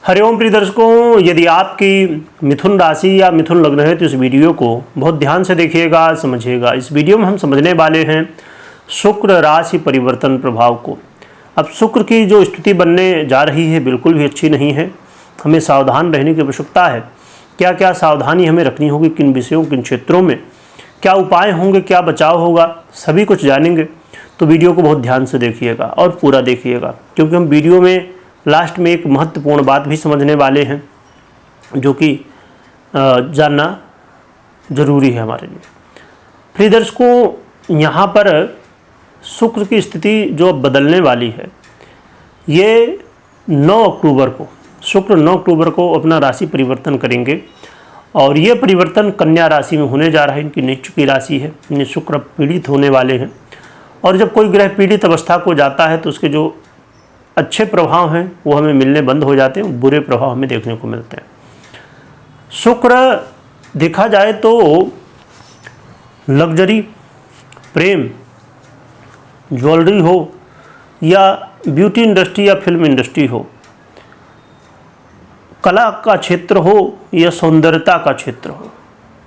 हरिओम प्रिय दर्शकों, यदि आपकी मिथुन राशि या मिथुन लग्न है तो इस वीडियो को बहुत ध्यान से देखिएगा, समझिएगा। इस वीडियो में हम समझने वाले हैं शुक्र राशि परिवर्तन प्रभाव को। अब शुक्र की जो स्थिति बनने जा रही है बिल्कुल भी अच्छी नहीं है, हमें सावधान रहने की आवश्यकता है। क्या क्या सावधानी हमें रखनी होगी, किन विषयों, किन क्षेत्रों में क्या उपाय होंगे, क्या बचाव होगा, सभी कुछ जानेंगे। तो वीडियो को बहुत ध्यान से देखिएगा और पूरा देखिएगा, क्योंकि हम वीडियो में लास्ट में एक महत्वपूर्ण बात भी समझने वाले हैं जो कि जानना जरूरी है हमारे लिए। प्रिय दर्शकों, यहाँ पर शुक्र की स्थिति जो बदलने वाली है, ये 9 अक्टूबर को, शुक्र 9 अक्टूबर को अपना राशि परिवर्तन करेंगे और ये परिवर्तन कन्या राशि में होने जा रहा है। इनकी नीच की राशि है, इन्हें शुक्र पीड़ित होने वाले हैं। और जब कोई ग्रह पीड़ित अवस्था को जाता है तो उसके जो अच्छे प्रभाव हैं वो हमें मिलने बंद हो जाते हैं, बुरे प्रभाव हमें देखने को मिलते हैं। शुक्र देखा जाए तो लग्जरी, प्रेम, ज्वेलरी हो या ब्यूटी इंडस्ट्री या फिल्म इंडस्ट्री हो, कला का क्षेत्र हो या सौंदर्यता का क्षेत्र हो,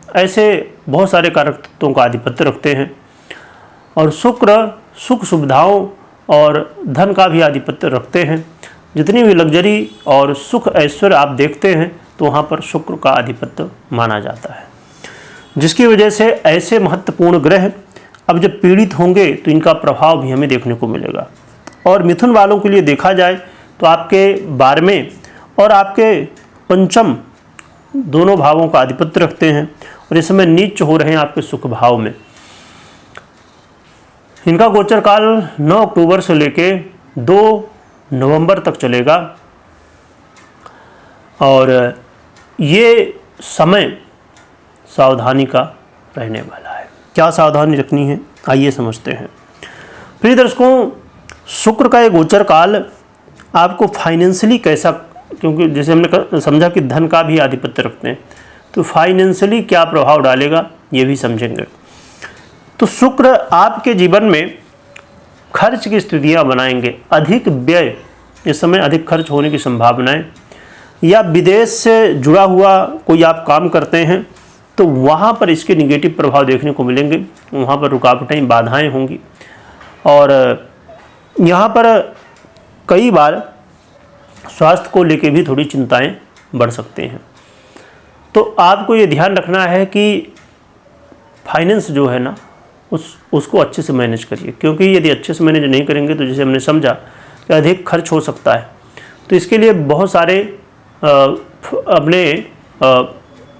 ऐसे बहुत सारे कारक तत्वों का आधिपत्य रखते हैं। और शुक्र सुख सुविधाओं और धन का भी आधिपत्य रखते हैं। जितनी भी लग्जरी और सुख ऐश्वर्य आप देखते हैं तो वहाँ पर शुक्र का आधिपत्य माना जाता है, जिसकी वजह से ऐसे महत्वपूर्ण ग्रह अब जब पीड़ित होंगे तो इनका प्रभाव भी हमें देखने को मिलेगा। और मिथुन वालों के लिए देखा जाए तो आपके 12वें और आपके 5म दोनों भावों का आधिपत्य रखते हैं और इस समय नीच हो रहे हैं आपके सुख भाव में। इनका गोचर काल 9 अक्टूबर से लेके 2 नवंबर तक चलेगा और ये समय सावधानी का रहने वाला है। क्या सावधानी रखनी है, आइए समझते हैं। प्रिय दर्शकों, शुक्र का ये गोचर काल आपको फाइनेंशियली कैसा, क्योंकि जैसे हमने समझा कि धन का भी आधिपत्य रखते हैं, तो फाइनेंशियली क्या प्रभाव डालेगा ये भी समझेंगे। तो शुक्र आपके जीवन में खर्च की स्थितियां बनाएंगे, अधिक व्यय, इस समय अधिक खर्च होने की संभावनाएं, या विदेश से जुड़ा हुआ कोई आप काम करते हैं तो वहाँ पर इसके निगेटिव प्रभाव देखने को मिलेंगे, वहाँ पर रुकावटें, बाधाएं होंगी। और यहाँ पर कई बार स्वास्थ्य को लेकर भी थोड़ी चिंताएं बढ़ सकते हैं। तो आपको ये ध्यान रखना है कि फाइनेंस जो है ना उसको अच्छे से मैनेज करिए, क्योंकि यदि अच्छे से मैनेज नहीं करेंगे तो जैसे हमने समझा कि अधिक खर्च हो सकता है। तो इसके लिए बहुत सारे अपने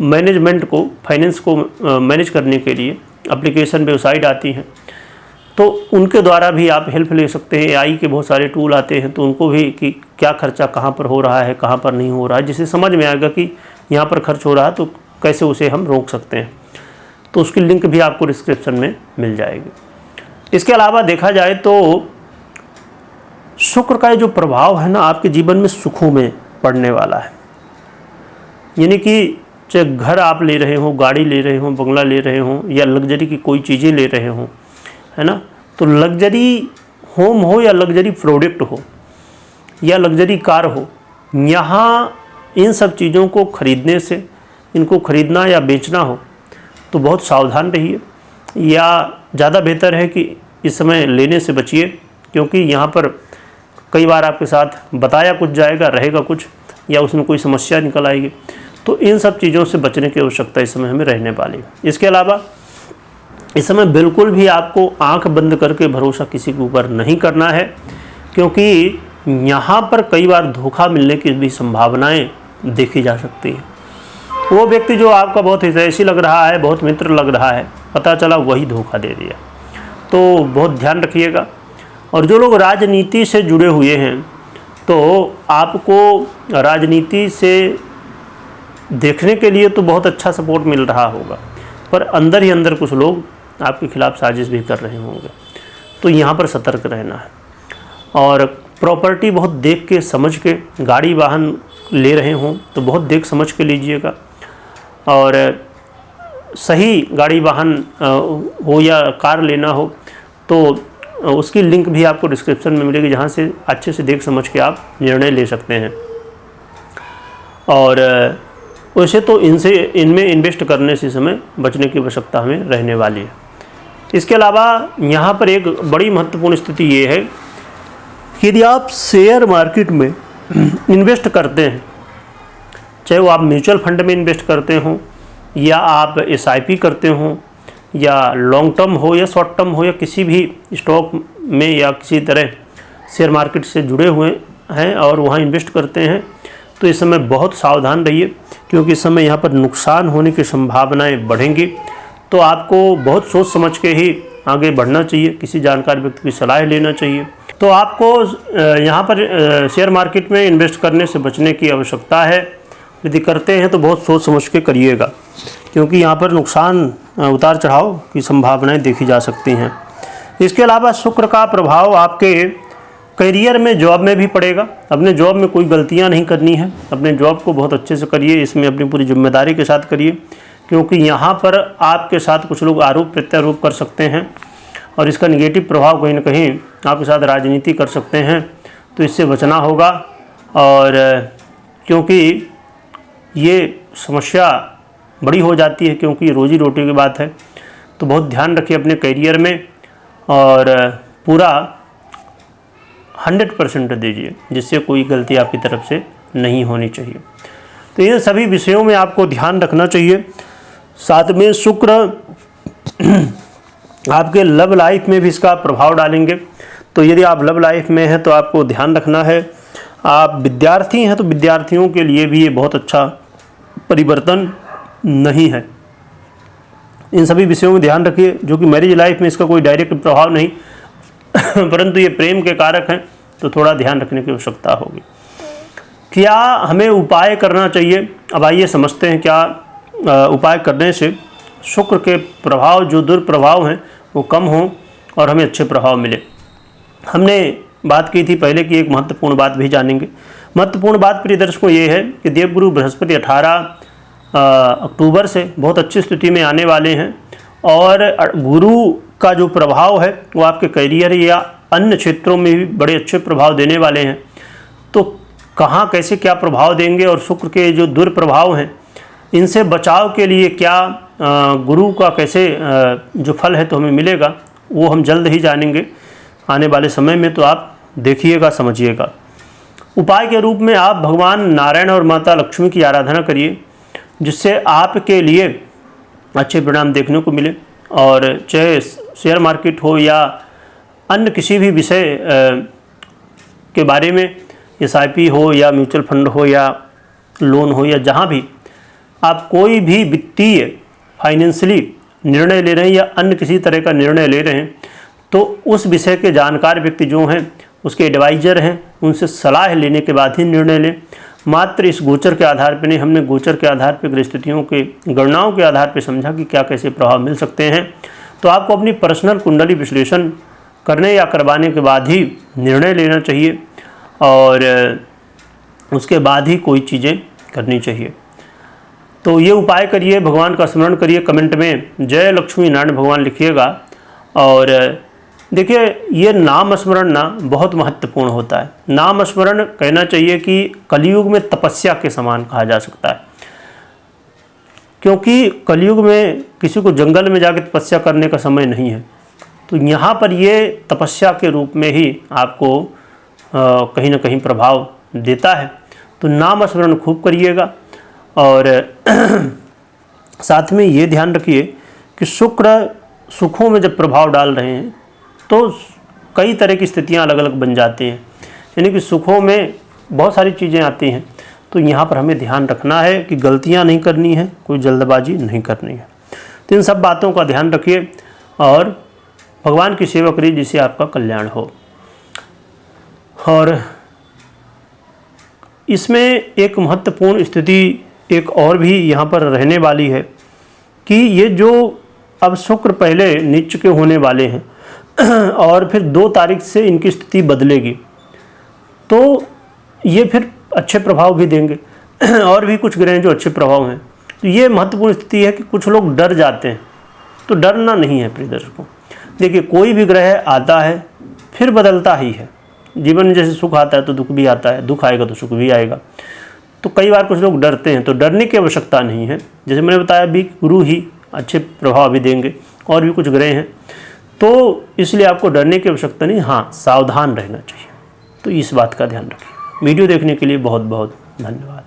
मैनेजमेंट को, फाइनेंस को मैनेज करने के लिए एप्लीकेशन, वेबसाइट आती हैं, तो उनके द्वारा भी आप हेल्प ले सकते हैं। AI के बहुत सारे टूल आते हैं, तो उनको भी कि क्या खर्चा कहाँ पर हो रहा है, कहाँ पर नहीं हो रहा है, जिससे समझ में आएगा कि यहाँ पर खर्च हो रहा है तो कैसे उसे हम रोक सकते हैं। तो उसकी लिंक भी आपको डिस्क्रिप्शन में मिल जाएगी। इसके अलावा देखा जाए तो शुक्र का जो प्रभाव है ना आपके जीवन में सुखों में पड़ने वाला है। यानी कि चाहे घर आप ले रहे हो, गाड़ी ले रहे हो, बंगला ले रहे हो या लग्जरी की कोई चीज़ें ले रहे हो, है ना, तो लग्जरी होम हो या लग्जरी प्रोडक्ट हो या लग्जरी कार हो, यहाँ इन सब चीज़ों को खरीदने से, इनको खरीदना या बेचना हो तो बहुत सावधान रहिए, या ज़्यादा बेहतर है कि इस समय लेने से बचिए, क्योंकि यहाँ पर कई बार आपके साथ बताया कुछ जाएगा, रहेगा कुछ, या उसमें कोई समस्या निकल आएगी। तो इन सब चीज़ों से बचने की आवश्यकता इस समय हमें रहने वाली है। इसके अलावा इस समय बिल्कुल भी आपको आंख बंद करके भरोसा किसी के ऊपर नहीं करना है, क्योंकि यहाँ पर कई बार धोखा मिलने की भी संभावनाएँ देखी जा सकती है। वो व्यक्ति जो आपका बहुत हितैषी लग रहा है, बहुत मित्र लग रहा है, पता चला वही धोखा दे दिया। तो बहुत ध्यान रखिएगा। और जो लोग राजनीति से जुड़े हुए हैं तो आपको राजनीति से देखने के लिए तो बहुत अच्छा सपोर्ट मिल रहा होगा, पर अंदर ही अंदर कुछ लोग आपके खिलाफ साजिश भी कर रहे होंगे। तो यहाँ पर सतर्क रहना है। और प्रॉपर्टी बहुत देख के समझ के, गाड़ी वाहन ले रहे हों तो बहुत देख समझ के लीजिएगा। और सही गाड़ी वाहन हो या कार लेना हो तो उसकी लिंक भी आपको डिस्क्रिप्शन में मिलेगी, जहाँ से अच्छे से देख समझ के आप निर्णय ले सकते हैं। और वैसे तो इनमें इन्वेस्ट करने से समय बचने की आवश्यकता हमें रहने वाली है। इसके अलावा यहाँ पर एक बड़ी महत्वपूर्ण स्थिति ये है कि यदि आप शेयर मार्केट में इन्वेस्ट करते हैं, चाहे वो आप म्यूचुअल फंड में इन्वेस्ट करते हों या आप SIP करते हों या लॉन्ग टर्म हो या शॉर्ट टर्म हो या किसी भी स्टॉक में या किसी तरह शेयर मार्केट से जुड़े हुए हैं और वहाँ इन्वेस्ट करते हैं, तो इस समय बहुत सावधान रहिए, क्योंकि इस समय यहाँ पर नुकसान होने की संभावनाएं बढ़ेंगी। तो आपको बहुत सोच समझ के ही आगे बढ़ना चाहिए, किसी जानकार व्यक्ति की सलाह लेना चाहिए। तो आपको यहाँ पर शेयर मार्केट में इन्वेस्ट करने से बचने की आवश्यकता है। यदि करते हैं तो बहुत सोच समझ के करिएगा, क्योंकि यहाँ पर नुकसान उतार चढ़ाव की संभावनाएं देखी जा सकती हैं। इसके अलावा शुक्र का प्रभाव आपके करियर में, जॉब में भी पड़ेगा। अपने जॉब में कोई गलतियां नहीं करनी है, अपने जॉब को बहुत अच्छे से करिए, इसमें अपनी पूरी जिम्मेदारी के साथ करिए, क्योंकि यहाँ पर आपके साथ कुछ लोग आरोप प्रत्यारोप कर सकते हैं और इसका निगेटिव प्रभाव कहीं ना कहीं आपके साथ राजनीति कर सकते हैं। तो इससे बचना होगा, और क्योंकि ये समस्या बड़ी हो जाती है, क्योंकि रोजी रोटी की बात है। तो बहुत ध्यान रखिए अपने करियर में और पूरा 100% दीजिए, जिससे कोई गलती आपकी तरफ से नहीं होनी चाहिए। तो इन सभी विषयों में आपको ध्यान रखना चाहिए। साथ में शुक्र आपके लव लाइफ में भी इसका प्रभाव डालेंगे। तो यदि आप लव लाइफ में हैं तो आपको ध्यान रखना है। आप विद्यार्थी हैं तो विद्यार्थियों के लिए भी ये बहुत अच्छा परिवर्तन नहीं है। इन सभी विषयों में ध्यान रखिए, जो कि मैरिज लाइफ में इसका कोई डायरेक्ट प्रभाव नहीं परंतु ये प्रेम के कारक हैं, तो थोड़ा ध्यान रखने की आवश्यकता होगी। क्या हमें उपाय करना चाहिए? अब आइए समझते हैं क्या उपाय करने से शुक्र के प्रभाव, जो दुष्प्रभाव हैं, वो कम हों और हमें अच्छे प्रभाव मिले। हमने बात की थी पहले की, एक महत्वपूर्ण बात भी जानेंगे। महत्वपूर्ण बात प्रिय दर्शकों ये है कि देवगुरु बृहस्पति 18 अक्टूबर से बहुत अच्छी स्थिति में आने वाले हैं, और गुरु का जो प्रभाव है वो आपके करियर या अन्य क्षेत्रों में भी बड़े अच्छे प्रभाव देने वाले हैं। तो कहाँ कैसे क्या प्रभाव देंगे और शुक्र के जो दुष्प्रभाव हैं इनसे बचाव के लिए क्या गुरु का कैसे जो फल है तो हमें मिलेगा, वो हम जल्द ही जानेंगे आने वाले समय में। तो आप देखिएगा, समझिएगा। उपाय के रूप में आप भगवान नारायण और माता लक्ष्मी की आराधना करिए, जिससे आपके लिए अच्छे परिणाम देखने को मिले। और चाहे शेयर मार्केट हो या अन्य किसी भी विषय के बारे में, SIP हो या म्यूचुअल फंड हो या लोन हो, या जहाँ भी आप कोई भी वित्तीय फाइनेंशियली निर्णय ले रहे हैं या अन्य किसी तरह का निर्णय ले रहे हैं, तो उस विषय के जानकार व्यक्ति जो हैं, उसके एडवाइज़र हैं, उनसे सलाह लेने के बाद ही निर्णय लें। मात्र इस गोचर के आधार पर नहीं, हमने गोचर के आधार पर, गृहस्थितियों के गणनाओं के आधार पर समझा कि क्या कैसे प्रभाव मिल सकते हैं। तो आपको अपनी पर्सनल कुंडली विश्लेषण करने या करवाने के बाद ही निर्णय लेना चाहिए, और उसके बाद ही कोई चीज़ें करनी चाहिए। तो ये उपाय करिए, भगवान का स्मरण करिए, कमेंट में जय लक्ष्मी नारायण भगवान लिखिएगा। और देखिए, ये नाम स्मरण ना बहुत महत्वपूर्ण होता है। नाम स्मरण कहना चाहिए कि कलयुग में तपस्या के समान कहा जा सकता है, क्योंकि कलयुग में किसी को जंगल में जाकर तपस्या करने का समय नहीं है। तो यहाँ पर ये तपस्या के रूप में ही आपको कहीं ना कहीं प्रभाव देता है। तो नाम स्मरण खूब करिएगा। और साथ में ये ध्यान रखिए कि शुक्र सुखों में जब प्रभाव डाल रहे हैं तो कई तरह की स्थितियाँ अलग अलग बन जाती हैं, यानी कि सुखों में बहुत सारी चीज़ें आती हैं। तो यहाँ पर हमें ध्यान रखना है कि गलतियाँ नहीं करनी है, कोई जल्दबाजी नहीं करनी है। तो इन सब बातों का ध्यान रखिए और भगवान की सेवा करिए, जिससे आपका कल्याण हो। और इसमें एक महत्वपूर्ण स्थिति एक और भी यहाँ पर रहने वाली है कि ये जो अब शुक्र पहले नीच के होने वाले हैं और फिर 2 तारीख से इनकी स्थिति बदलेगी, तो ये फिर अच्छे प्रभाव भी देंगे। और भी कुछ ग्रह जो अच्छे प्रभाव हैं। तो ये महत्वपूर्ण स्थिति है कि कुछ लोग डर जाते हैं, तो डरना नहीं है प्रिय दर्शकों। देखिए, कोई भी ग्रह आता है फिर बदलता ही है। जीवन में जैसे सुख आता है तो दुख भी आता है, दुख आएगा तो सुख भी आएगा। तो कई बार कुछ लोग डरते हैं, तो डरने की आवश्यकता नहीं है। जैसे मैंने बताया अभी गुरु ही अच्छे प्रभाव भी देंगे, और भी कुछ ग्रह हैं, तो इसलिए आपको डरने की आवश्यकता नहीं, हाँ सावधान रहना चाहिए। तो इस बात का ध्यान रखिए। वीडियो देखने के लिए बहुत बहुत धन्यवाद।